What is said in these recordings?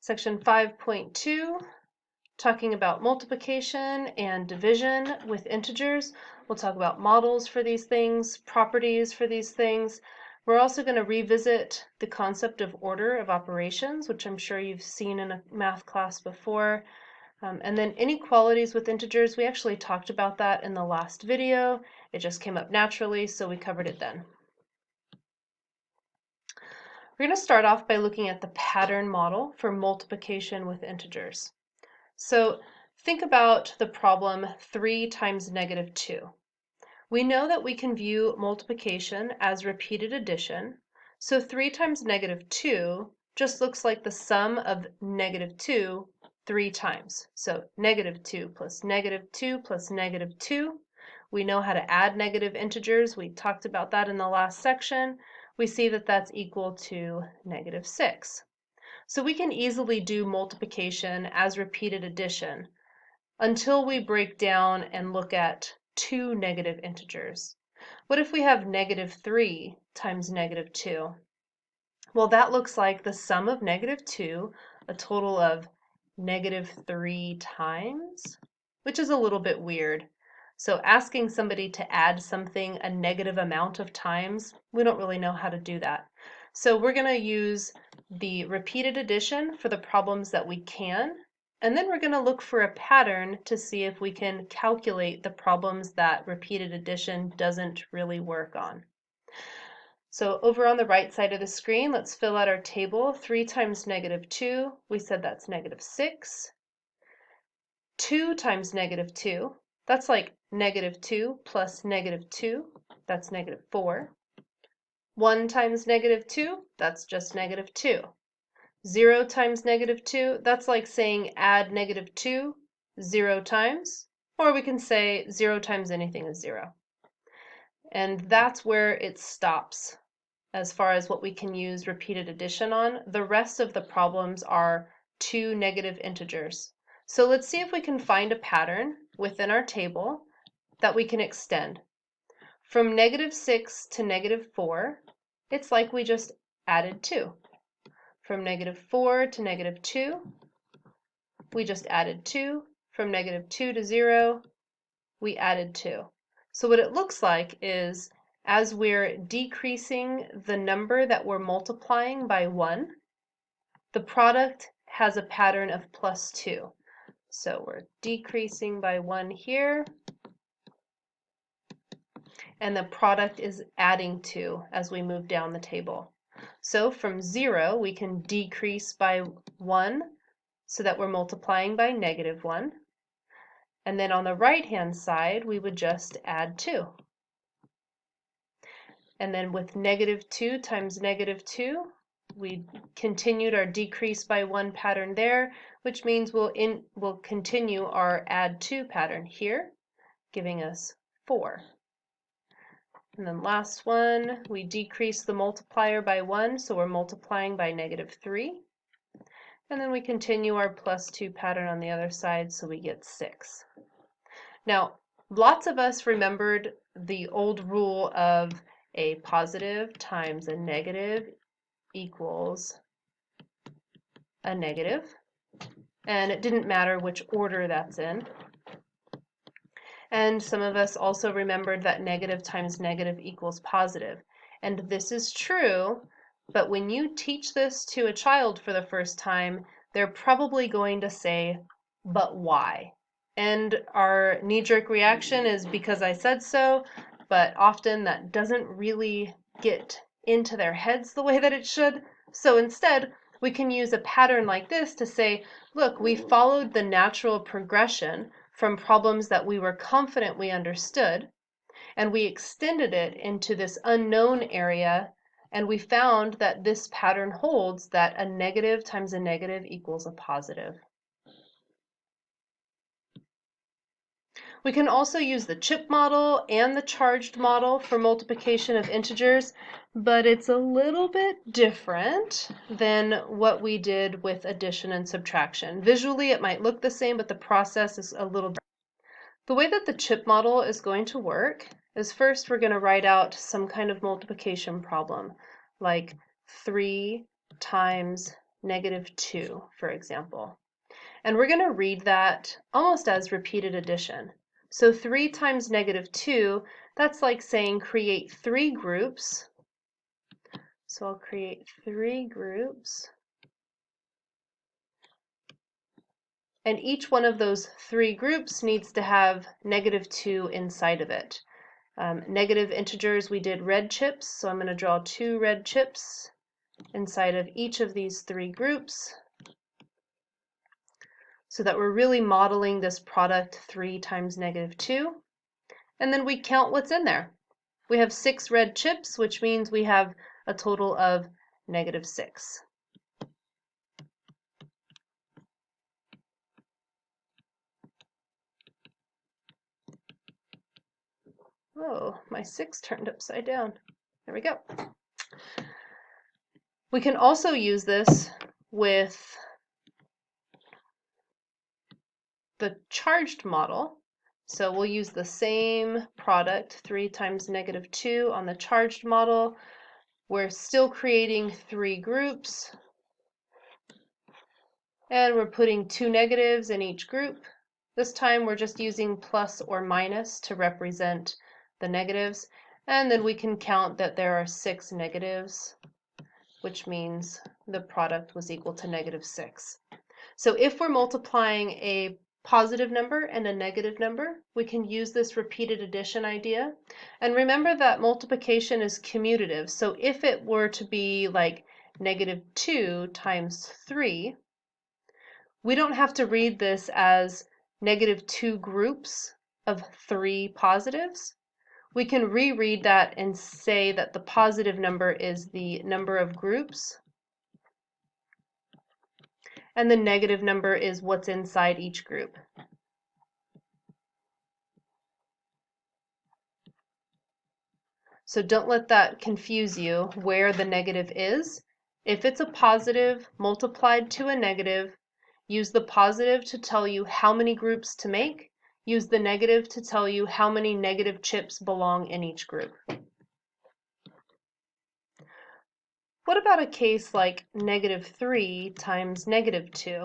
Section 5.2, talking about multiplication and division with integers. We'll talk about models for these things, properties for these things. We're also going to revisit the concept of order of operations, which I'm sure you've seen in a math class before. And then inequalities with integers, we actually talked about that in the last video. It just came up naturally, so we covered it then. We're going to start off by looking at the pattern model for multiplication with integers. So think about the problem 3 times negative 2. We know that we can view multiplication as repeated addition, so 3 times negative 2 just looks like the sum of negative 2 3 times. So negative 2 plus negative 2 plus negative 2. We know how to add negative integers. We talked about that in the last section. We see that that's equal to negative 6. So we can easily do multiplication as repeated addition until we break down and look at two negative integers. What if we have negative 3 times negative 2? Well, that looks like the sum of negative 2, a total of negative 3 times, which is a little bit weird. So asking somebody to add something a negative amount of times, we don't really know how to do that. So we're going to use the repeated addition for the problems that we can, and then we're going to look for a pattern to see if we can calculate the problems that repeated addition doesn't really work on. So over on the right side of the screen, let's fill out our table. 3 times negative 2, we said that's negative 6. 2 times negative 2, that's like negative 2 plus negative 2, that's negative 4. 1 times negative 2, that's just negative 2. 0 times negative 2, that's like saying add negative 2 0 times, or we can say 0 times anything is 0. And that's where it stops as far as what we can use repeated addition on. The rest of the problems are two negative integers. So let's see if we can find a pattern within our table that we can extend. From negative 6 to negative 4, it's like we just added 2. From negative 4 to negative 2, we just added 2. From negative 2 to 0, we added 2. So what it looks like is as we're decreasing the number that we're multiplying by 1, the product has a pattern of plus 2. So we're decreasing by 1 here, and the product is adding 2 as we move down the table. So from 0, we can decrease by 1 so that we're multiplying by negative 1. And then on the right-hand side, we would just add 2. And then with negative 2 times negative 2, we continued our decrease by 1 pattern there, which means we'll continue our add 2 pattern here, giving us 4. And then last one, we decrease the multiplier by 1, so we're multiplying by negative 3. And then we continue our plus 2 pattern on the other side, so we get 6. Now, lots of us remembered the old rule of a positive times a negative equals a negative, and it didn't matter which order that's in. And some of us also remembered that negative times negative equals positive. And this is true, but when you teach this to a child for the first time, they're probably going to say, but why? And our knee-jerk reaction is because I said so, but often that doesn't really get into their heads the way that it should. So instead, we can use a pattern like this to say, look, we followed the natural progression from problems that we were confident we understood, and we extended it into this unknown area, and we found that this pattern holds that a negative times a negative equals a positive. We can also use the chip model and the charged model for multiplication of integers, but it's a little bit different than what we did with addition and subtraction. Visually, it might look the same, but the process is a little different. The way that the chip model is going to work is first we're going to write out some kind of multiplication problem, like 3 times negative 2, for example. And we're going to read that almost as repeated addition. So 3 times negative 2, that's like saying create 3 groups. So I'll create 3 groups. And each one of those 3 groups needs to have negative 2 inside of it. Negative integers, we did red chips, so I'm going to draw 2 red chips inside of each of these 3 groups so that we're really modeling this product 3 times negative 2. And then we count what's in there. We have 6 red chips, which means we have a total of negative 6. Oh, my 6 turned upside down. There we go. We can also use this with the charged model. So we'll use the same product, 3 times negative 2 on the charged model. We're still creating 3 groups. And we're putting 2 negatives in each group. This time we're just using plus or minus to represent the negatives. And then we can count that there are 6 negatives, which means the product was equal to negative 6. So if we're multiplying a positive number and a negative number, we can use this repeated addition idea. And remember that multiplication is commutative. So if it were to be like negative 2 times 3, we don't have to read this as negative 2 groups of 3 positives. We can reread that and say that the positive number is the number of groups, and the negative number is what's inside each group. So don't let that confuse you where the negative is. If it's a positive multiplied to a negative, use the positive to tell you how many groups to make. Use the negative to tell you how many negative chips belong in each group. What about a case like negative 3 times negative 2?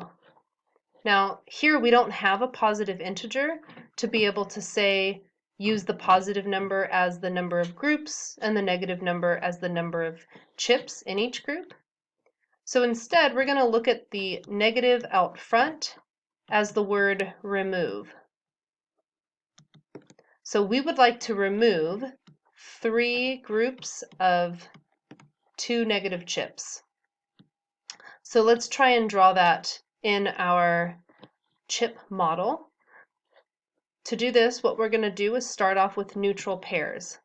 Now, here we don't have a positive integer to be able to say use the positive number as the number of groups and the negative number as the number of chips in each group. So instead, we're going to look at the negative out front as the word remove. So we would like to remove 3 groups of 2 negative chips. So let's try and draw that in our chip model. To do this, what we're going to do is start off with neutral pairs,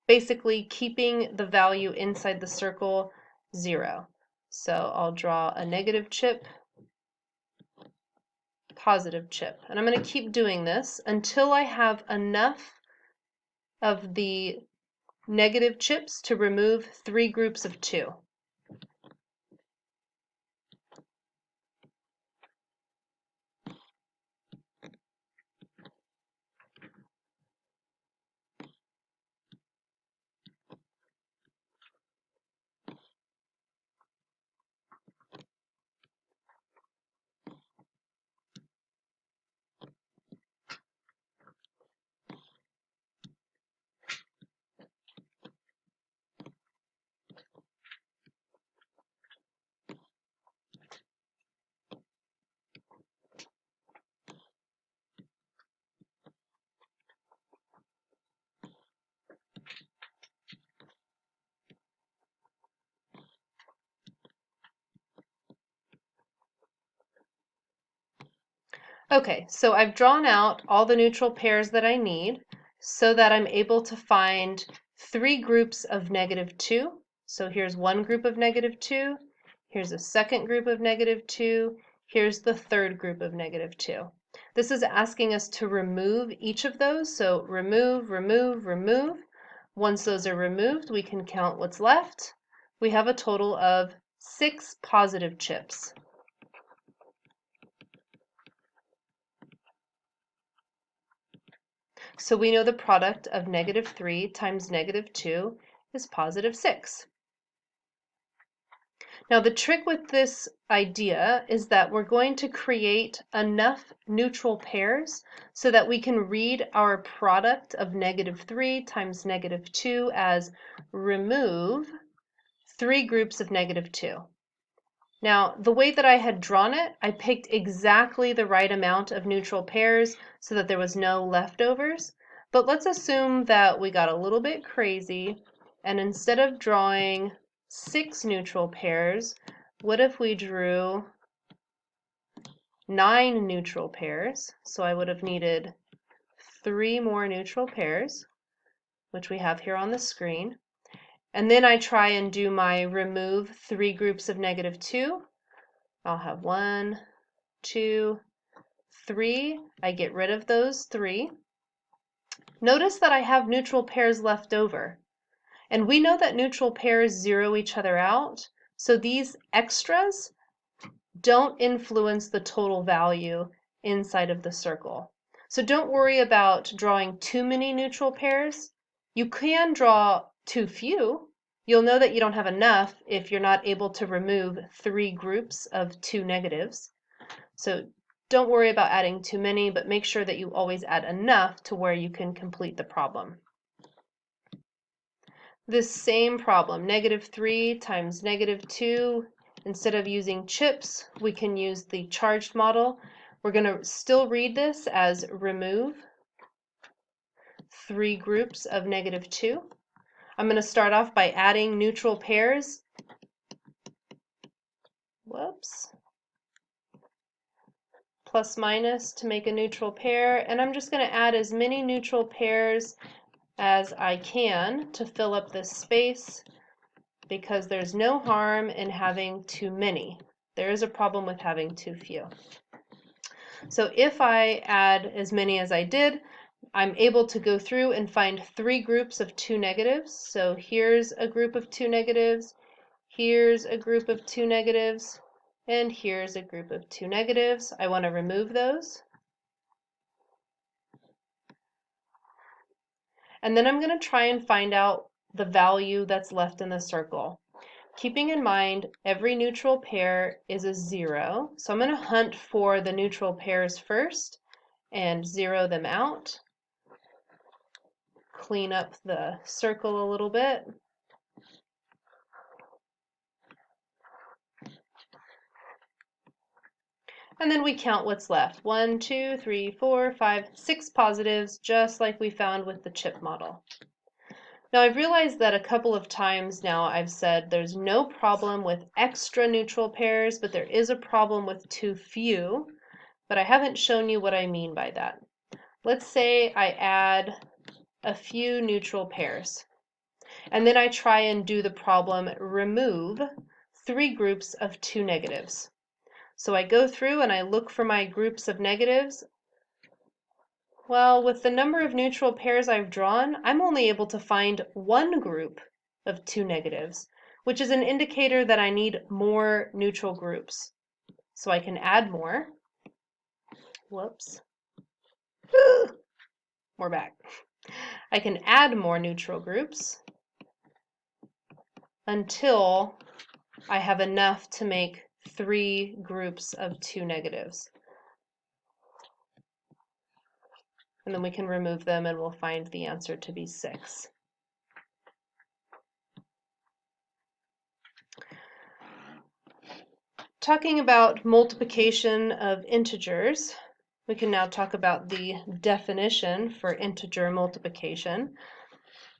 basically keeping the value inside the circle 0. So I'll draw a negative chip, positive chip, and I'm going to keep doing this until I have enough of the negative chips to remove 3 groups of 2. Okay, so I've drawn out all the neutral pairs that I need so that I'm able to find 3 groups of negative 2. So here's one group of negative 2, here's a second group of negative 2, here's the third group of negative 2. This is asking us to remove each of those, so remove, remove, remove. Once those are removed, we can count what's left. We have a total of 6 positive chips. So we know the product of negative 3 times negative 2 is positive 6. Now the trick with this idea is that we're going to create enough neutral pairs so that we can read our product of -3 times -2 as remove 3 groups of -2. Now, the way that I had drawn it, I picked exactly the right amount of neutral pairs so that there was no leftovers. But let's assume that we got a little bit crazy, and instead of drawing 6 neutral pairs, what if we drew 9 neutral pairs? So I would have needed 3 more neutral pairs, which we have here on the screen. And then I try and do my remove 3 groups of -2. I'll have 1, 2, 3. I get rid of those 3. Notice that I have neutral pairs left over. And we know that neutral pairs zero each other out, so these extras don't influence the total value inside of the circle. So don't worry about drawing too many neutral pairs. You can draw too few. You'll know that you don't have enough if you're not able to remove 3 groups of 2 negatives. So don't worry about adding too many, but make sure that you always add enough to where you can complete the problem. This same problem, -3 times -2, instead of using chips, we can use the charged model. We're going to still read this as remove 3 groups of -2. I'm going to start off by adding neutral pairs. Whoops. Plus minus to make a neutral pair, and I'm just going to add as many neutral pairs as I can to fill up this space, because there's no harm in having too many. There is a problem with having too few. So if I add as many as I did, I'm able to go through and find 3 groups of 2 negatives. So here's a group of 2 negatives, here's a group of 2 negatives, and here's a group of 2 negatives. I want to remove those. And then I'm going to try and find out the value that's left in the circle. Keeping in mind, every neutral pair is a 0. So I'm going to hunt for the neutral pairs first and zero them out. Clean up the circle a little bit. And then we count what's left. 1, 2, 3, 4, 5, 6 positives, just like we found with the chip model. Now I've realized that a couple of times now I've said there's no problem with extra neutral pairs, but there is a problem with too few, but I haven't shown you what I mean by that. Let's say I add a few neutral pairs, and then I try and do the problem remove 3 groups of 2 negatives. So I go through and I look for my groups of negatives. Well, with the number of neutral pairs I've drawn, I'm only able to find 1 group of 2 negatives, which is an indicator that I need more neutral groups. So I can add more. Whoops. We're back. I can add more neutral groups until I have enough to make 3 groups of 2 negatives. And then we can remove them and we'll find the answer to be 6. Talking about multiplication of integers, we can now talk about the definition for integer multiplication.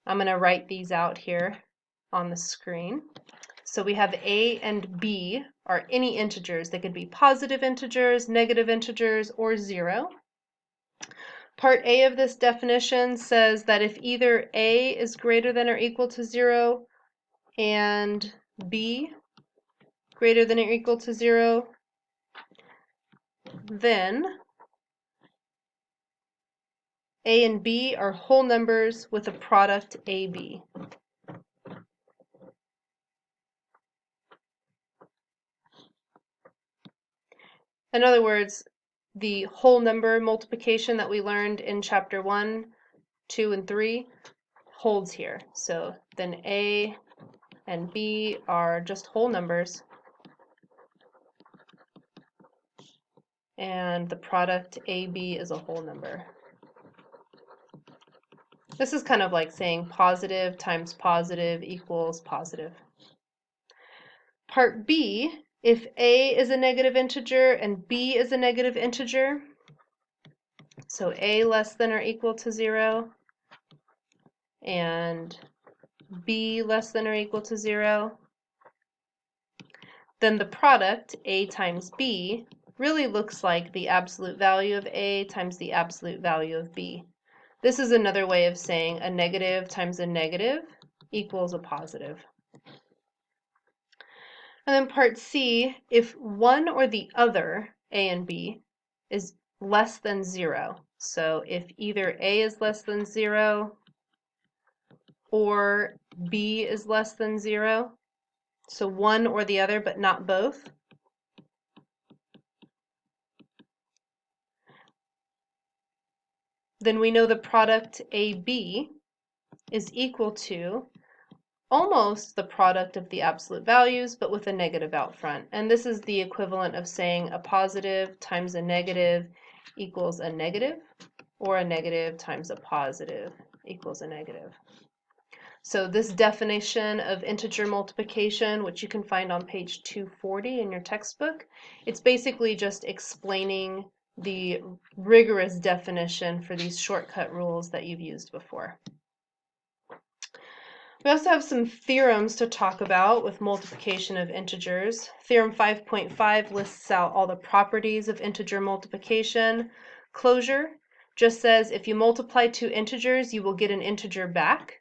I'm going to write these out here on the screen. So we have a and b are any integers. They could be positive integers, negative integers, or 0. Part A of this definition says that if either a is greater than or equal to 0 and b greater than or equal to 0, then a and b are whole numbers with a product ab. In other words, the whole number multiplication that we learned in chapter 1, 2, and 3 holds here. So then a and b are just whole numbers and the product AB is a whole number. This is kind of like saying positive times positive equals positive. Part B, if A is a negative integer and B is a negative integer, so A less than or equal to 0 and B less than or equal to 0, then the product, A times B, really looks like the absolute value of A times the absolute value of B. This is another way of saying a negative times a negative equals a positive. And then part C, if one or the other, A and B, is less than 0, so if either A is less than 0 or B is less than 0, so one or the other but not both, then we know the product AB is equal to almost the product of the absolute values, but with a negative out front. And this is the equivalent of saying a positive times a negative equals a negative, or a negative times a positive equals a negative. So this definition of integer multiplication, which you can find on page 240 in your textbook, it's basically just explaining the rigorous definition for these shortcut rules that you've used before. We also have some theorems to talk about with multiplication of integers. Theorem 5.5 lists out all the properties of integer multiplication. Closure just says if you multiply two integers, you will get an integer back.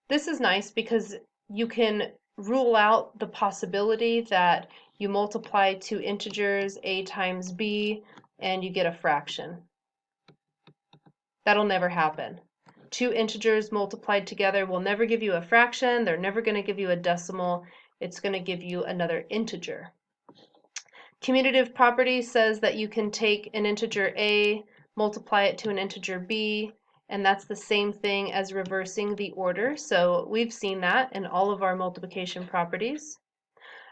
This is nice because you can rule out the possibility that you multiply two integers, a times b, and you get a fraction. That'll never happen. Two integers multiplied together will never give you a fraction. They're never going to give you a decimal. It's going to give you another integer. Commutative property says that you can take an integer a, multiply it to an integer b, and that's the same thing as reversing the order. So we've seen that in all of our multiplication properties.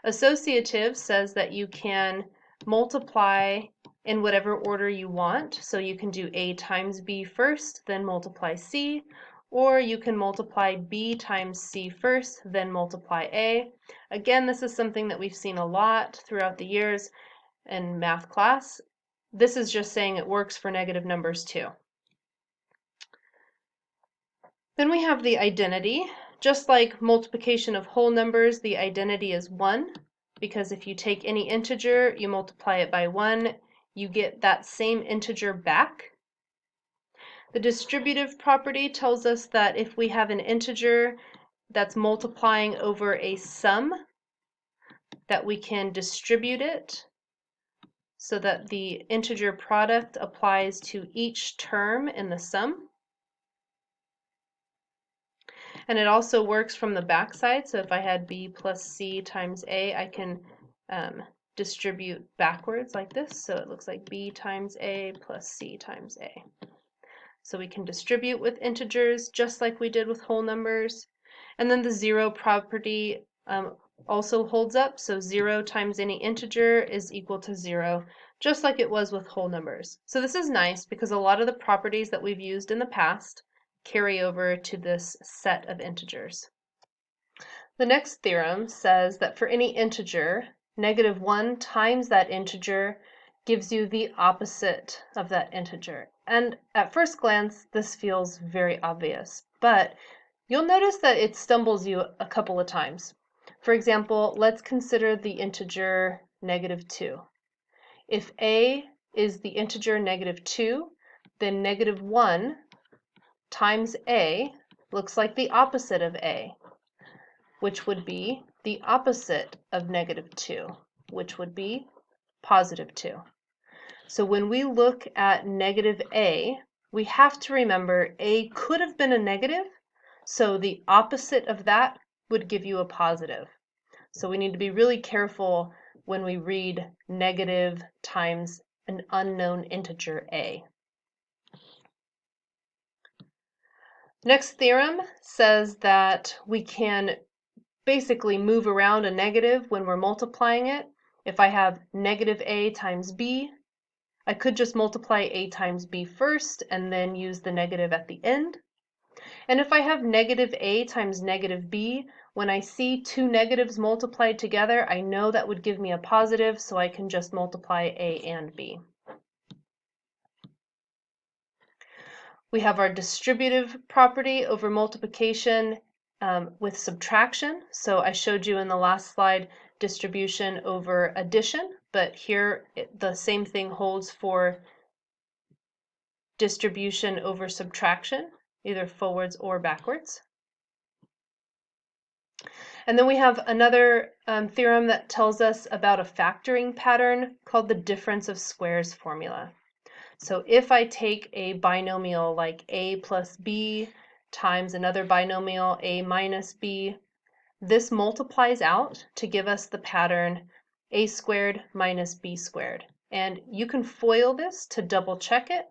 Associative says that you can multiply in whatever order you want. So you can do a times b first, then multiply c, or you can multiply b times c first, then multiply a. Again, this is something that we've seen a lot throughout the years in math class. This is just saying it works for negative numbers too. Then we have the identity. Just like multiplication of whole numbers, the identity is 1, because if you take any integer, you multiply it by 1, you get that same integer back. The distributive property tells us that if we have an integer that's multiplying over a sum, that we can distribute it so that the integer product applies to each term in the sum. And it also works from the back side. So if I had b plus c times a, I can distribute backwards like this. So it looks like b times a plus c times a. So we can distribute with integers just like we did with whole numbers. And then the zero property also holds up. So 0 times any integer is equal to 0, just like it was with whole numbers. So this is nice because a lot of the properties that we've used in the past carry over to this set of integers. The next theorem says that for any integer, -1 times that integer gives you the opposite of that integer. And at first glance, this feels very obvious, but you'll notice that it stumbles you a couple of times. For example, let's consider the integer -2. If a is the integer -2, then -1 times a looks like the opposite of a, which would be the opposite of -2, which would be +2. So when we look at -a, we have to remember a could have been a negative, so the opposite of that would give you a positive. So we need to be really careful when we read negative times an unknown integer a. Next theorem says that we can basically move around a negative when we're multiplying it. If I have negative a times b, I could just multiply a times b first and then use the negative at the end. And if I have negative a times negative b, when I see two negatives multiplied together, I know that would give me a positive, so I can just multiply a and b. We have our distributive property over multiplication with subtraction. So I showed you in the last slide distribution over addition, but here the same thing holds for distribution over subtraction, either forwards or backwards. And then we have another theorem that tells us about a factoring pattern called the difference of squares formula. So if I take a binomial like a plus b times another binomial a minus b, this multiplies out to give us the pattern a squared minus b squared. And you can FOIL this to double check it,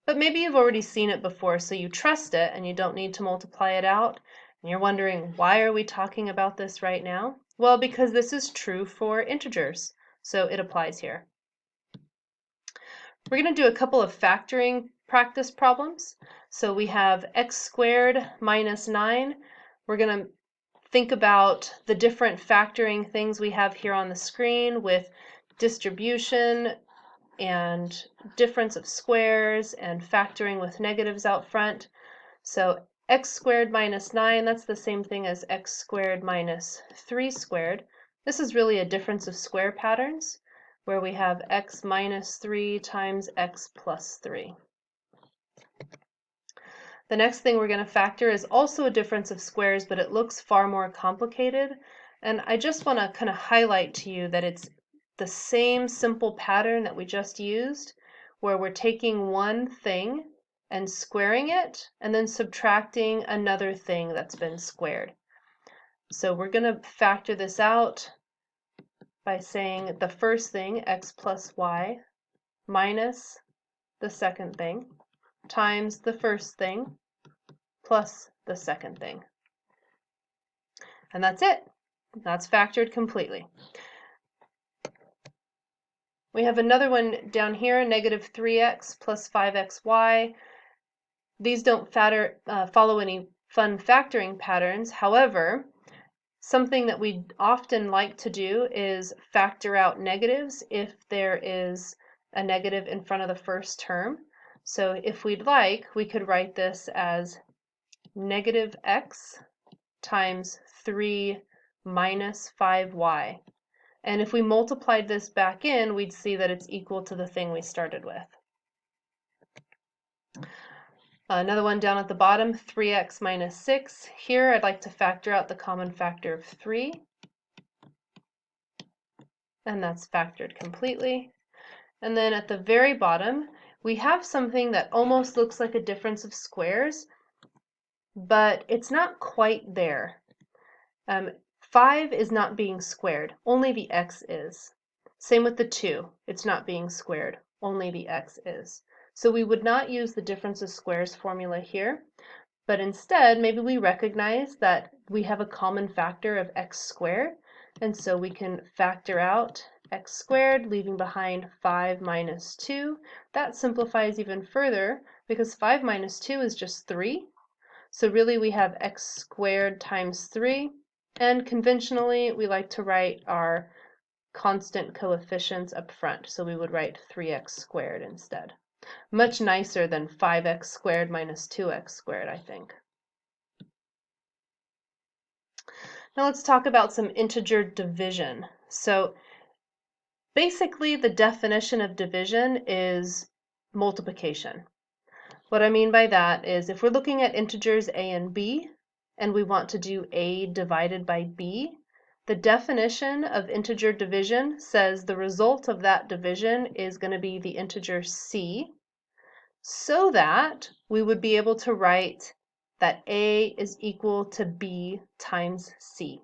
but maybe you've already seen it before, so you trust it and you don't need to multiply it out. And you're wondering, why are we talking about this right now? Well, because this is true for integers, so it applies here. We're going to do a couple of factoring practice problems. So we have x squared minus 9. We're going to think about the different factoring things we have here on the screen with distribution and difference of squares and factoring with negatives out front. So x squared minus 9, that's the same thing as x squared minus 3 squared. This is really a difference of square patterns, where we have x minus 3 times x plus 3. The next thing we're going to factor is also a difference of squares, but it looks far more complicated. And I just want to kind of highlight to you that it's the same simple pattern that we just used, where we're taking one thing and squaring it, and then subtracting another thing that's been squared. So we're going to factor this out by saying the first thing, x plus y, minus the second thing, times the first thing, plus the second thing. And that's it. That's factored completely. We have another one down here, negative 3x plus 5xy. These don't follow any fun factoring patterns. However, something that we often like to do is factor out negatives if there is a negative in front of the first term. So if we'd like, we could write this as negative x times 3 minus 5y. And if we multiplied this back in, we'd see that it's equal to the thing we started with. Another one down at the bottom, 3x minus 6. Here I'd like to factor out the common factor of 3. And that's factored completely. And then at the very bottom, we have something that almost looks like a difference of squares, but it's not quite there. 5 is not being squared, only the x is. Same with the 2, it's not being squared, only the x is. So we would not use the difference of squares formula here, but instead maybe we recognize that we have a common factor of x squared, and so we can factor out x squared, leaving behind 5 minus 2. That simplifies even further because 5 minus 2 is just 3. So really we have x squared times 3. And conventionally, we like to write our constant coefficients up front, so we would write 3x squared instead. Much nicer than 5x squared minus 2x squared, I think. Now let's talk about some integer division. So basically, the definition of division is multiplication. What I mean by that is if we're looking at integers a and b, and we want to do a divided by b, the definition of integer division says the result of that division is going to be the integer c, so that we would be able to write that a is equal to b times c.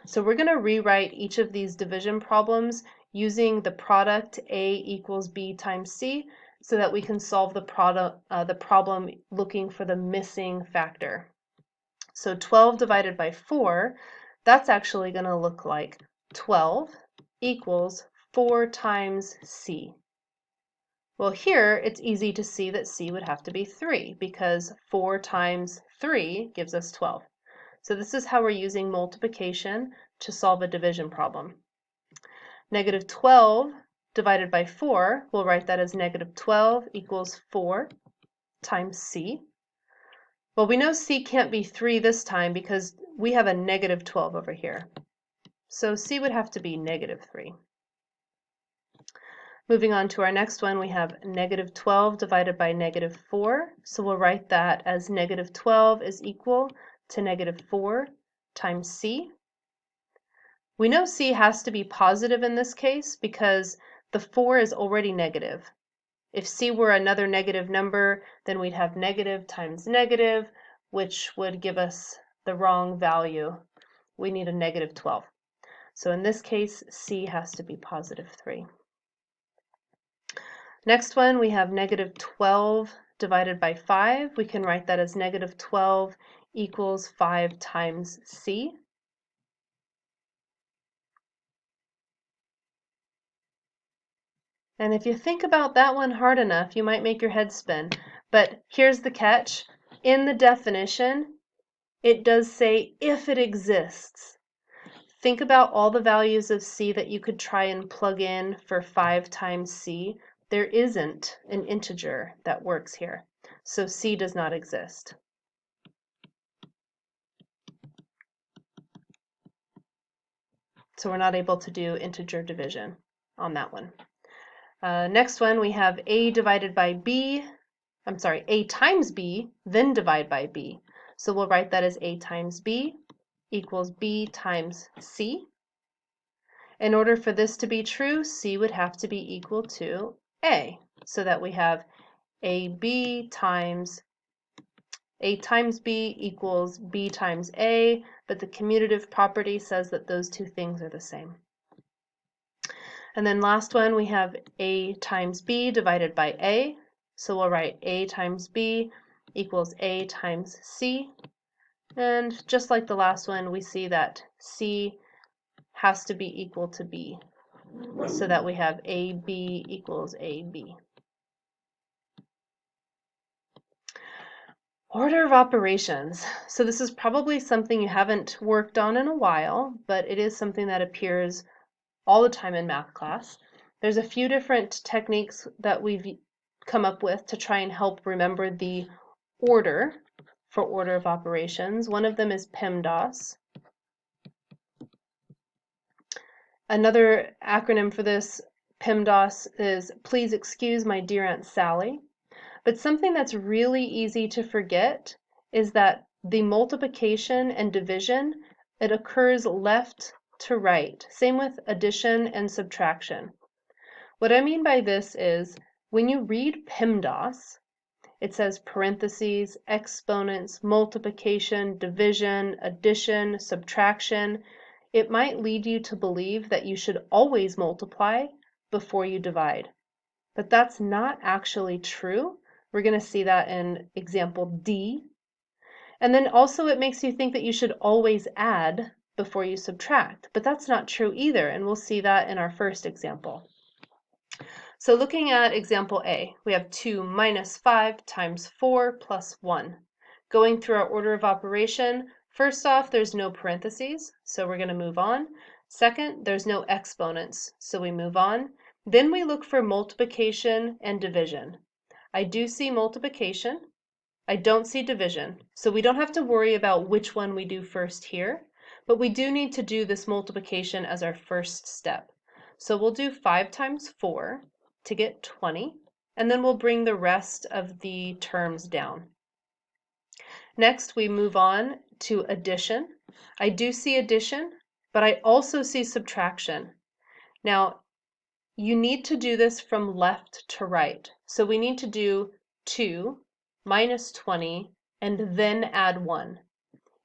So we're going to rewrite each of these division problems using the product A equals B times C so that we can solve the problem looking for the missing factor. So 12 divided by 4, that's actually going to look like 12 equals 4 times C. Well, here it's easy to see that C would have to be 3 because 4 times 3 gives us 12. So this is how we're using multiplication to solve a division problem. Negative 12 divided by 4, we'll write that as negative 12 equals 4 times C. Well, we know C can't be 3 this time because we have a negative 12 over here. So C would have to be negative 3. Moving on to our next one, we have negative 12 divided by negative 4. So we'll write that as negative 12 is equal to negative 4 times C. We know C has to be positive in this case because the 4 is already negative. If C were another negative number, then we'd have negative times negative, which would give us the wrong value. We need a negative 12. So in this case, C has to be positive 3. Next one, we have negative 12 divided by 5. We can write that as negative 12 equals 5 times C. And if you think about that one hard enough, you might make your head spin. But here's the catch. In the definition, it does say if it exists. Think about all the values of C that you could try and plug in for 5 times C. There isn't an integer that works here. So C does not exist. So we're not able to do integer division on that one. Next one, we have A divided by B. A times B, then divide by B. So we'll write that as A times B equals B times C. In order for this to be true, C would have to be equal to A, so that we have A times B equals B times A, but the commutative property says that those two things are the same. And then last one, we have A times B divided by A. So we'll write A times B equals A times C. And just like the last one, we see that C has to be equal to B, so that we have AB equals AB. Order of operations. So this is probably something you haven't worked on in a while, but it is something that appears all the time in math class. There's a few different techniques that we've come up with to try and help remember the order for order of operations. One of them is Pemdas. Another acronym for this, Pemdas, is Please Excuse My Dear Aunt Sally. But something that's really easy to forget is that the multiplication and division, it occurs left to right. Same with addition and subtraction. What I mean by this is when you read Pemdas, it says parentheses, exponents, multiplication, division, addition, subtraction. It might lead you to believe that you should always multiply before you divide. But that's not actually true. We're going to see that in example D. And then also it makes you think that you should always add before you subtract. But that's not true either, and we'll see that in our first example. So looking at example A, we have 2 minus 5 times 4 plus 1. Going through our order of operation, first off, there's no parentheses, so we're going to move on. Second, there's no exponents, so we move on. Then we look for multiplication and division. I do see multiplication. I don't see division, so we don't have to worry about which one we do first here, but we do need to do this multiplication as our first step. So we'll do 5 times 4 to get 20, and then we'll bring the rest of the terms down. Next, we move on to addition. I do see addition, but I also see subtraction. Now, you need to do this from left to right. So we need to do 2 minus 20 and then add 1.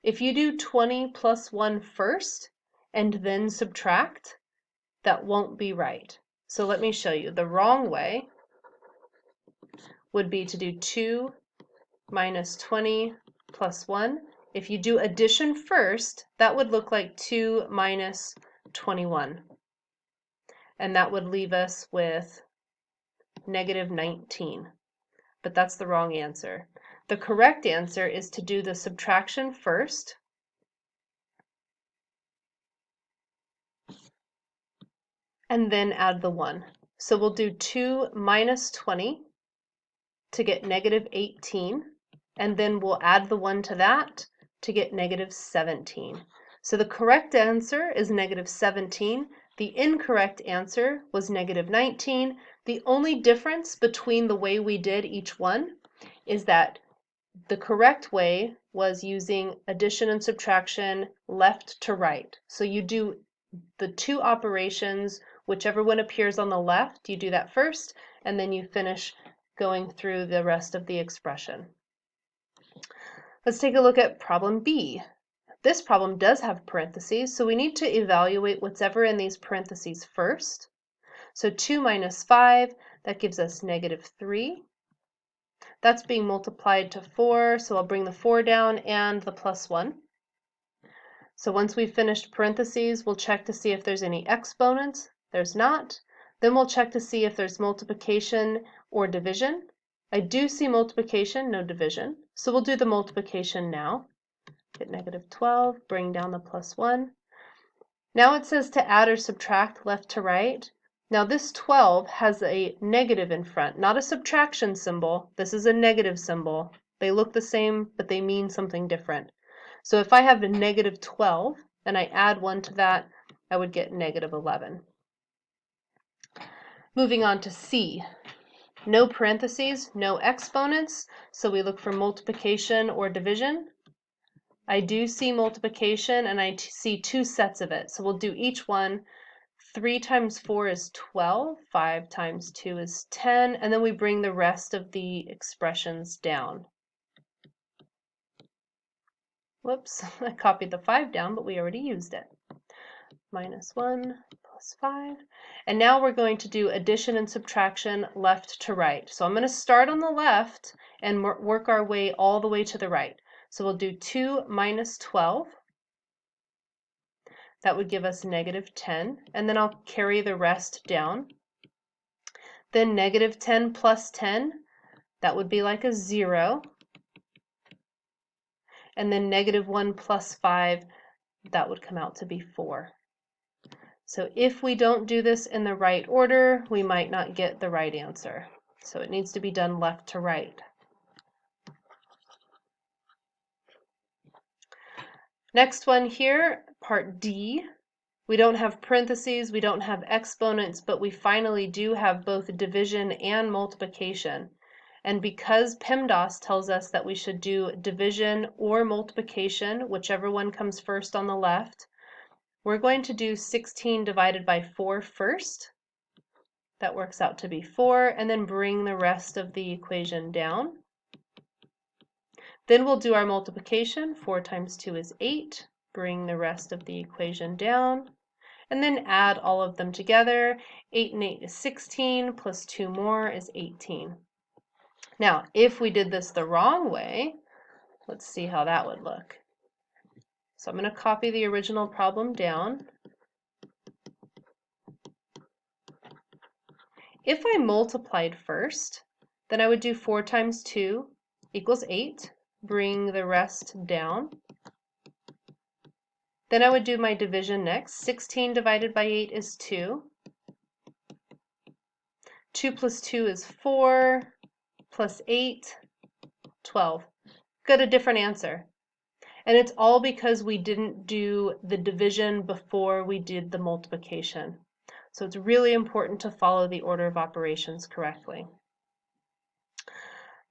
If you do 20 plus 1 first, and then subtract, that won't be right. So let me show you. The wrong way would be to do 2 minus 20 plus 1. If you do addition first, that would look like 2 minus 21. And that would leave us with negative 19. But that's the wrong answer. The correct answer is to do the subtraction first, and then add the 1. So we'll do 2 minus 20 to get negative 18, and then we'll add the 1 to that to get negative 17. So the correct answer is negative 17. The incorrect answer was negative 19. The only difference between the way we did each one is that the correct way was using addition and subtraction left to right. So you do the two operations, whichever one appears on the left, you do that first, and then you finish going through the rest of the expression. Let's take a look at problem B. This problem does have parentheses, so we need to evaluate whatever in these parentheses first. So 2 minus 5, that gives us negative 3. That's being multiplied to 4, so I'll bring the 4 down and the plus 1. So once we've finished parentheses, we'll check to see if there's any exponents. There's not. Then we'll check to see if there's multiplication or division. I do see multiplication, no division. So we'll do the multiplication now. Get negative 12, bring down the plus 1. Now it says to add or subtract left to right. Now this 12 has a negative in front, not a subtraction symbol. This is a negative symbol. They look the same, but they mean something different. So if I have a negative 12 and I add 1 to that, I would get negative 11. Moving on to C. No parentheses, no exponents, so we look for multiplication or division. I do see multiplication and I see two sets of it, so we'll do each one. 3 times 4 is 12, 5 times 2 is 10, and then we bring the rest of the expressions down. Whoops, I copied the 5 down, but we already used it. Minus 1 plus 5. And now we're going to do addition and subtraction left to right. So I'm going to start on the left and work our way all the way to the right. So we'll do 2 minus 12. That would give us negative 10. And then I'll carry the rest down. Then negative 10 plus 10, that would be like a 0. And then negative 1 plus 5, that would come out to be 4. So if we don't do this in the right order, we might not get the right answer. So it needs to be done left to right. Next one here, part D. We don't have parentheses, we don't have exponents, but we finally do have both division and multiplication. And because Pemdas tells us that we should do division or multiplication, whichever one comes first on the left, we're going to do 16 divided by 4 first. That works out to be 4, and then bring the rest of the equation down. Then we'll do our multiplication. 4 times 2 is 8. Bring the rest of the equation down. And then add all of them together. 8 and 8 is 16, plus 2 more is 18. Now, if we did this the wrong way, let's see how that would look. So I'm going to copy the original problem down. If I multiplied first, then I would do 4 times 2 equals 8. Bring the rest down. Then I would do my division next. 16 divided by 8 is 2. 2 plus 2 is 4, plus 8, 12. Got a different answer. And it's all because we didn't do the division before we did the multiplication. So it's really important to follow the order of operations correctly.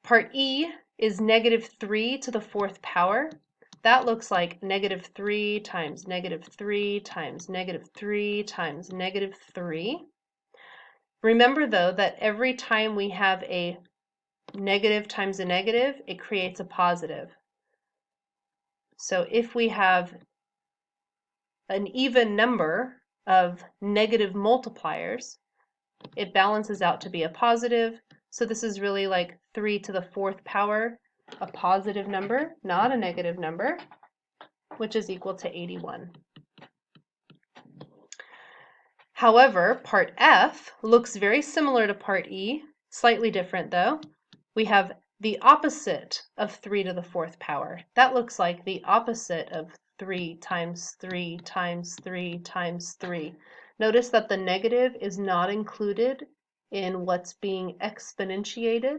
Part E is negative 3 to the 4th power. That looks like negative 3 times negative 3 times negative 3 times negative 3. Remember, though, that every time we have a negative times a negative, it creates a positive. So if we have an even number of negative multipliers, it balances out to be a positive. So this is really like 3 to the 4th power, a positive number, not a negative number, which is equal to 81. However, part F looks very similar to part E, slightly different though. We have the opposite of 3 to the 4th power. That looks like the opposite of 3 times 3 times 3 times 3. Notice that the negative is not included in what's being exponentiated,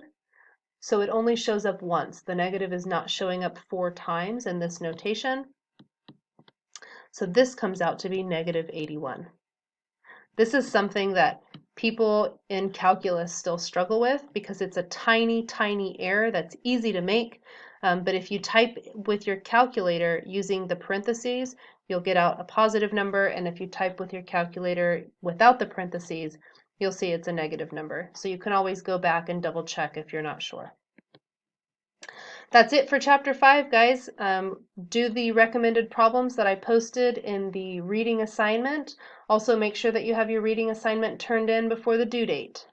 so it only shows up once. The negative is not showing up 4 times in this notation. So this comes out to be negative 81. This is something that people in calculus still struggle with because it's a tiny, tiny error that's easy to make. But if you type with your calculator using the parentheses, you'll get out a positive number. And if you type with your calculator without the parentheses, you'll see it's a negative number. So you can always go back and double check if you're not sure. That's it for Chapter 5, guys. Do the recommended problems that I posted in the reading assignment. Also, make sure that you have your reading assignment turned in before the due date.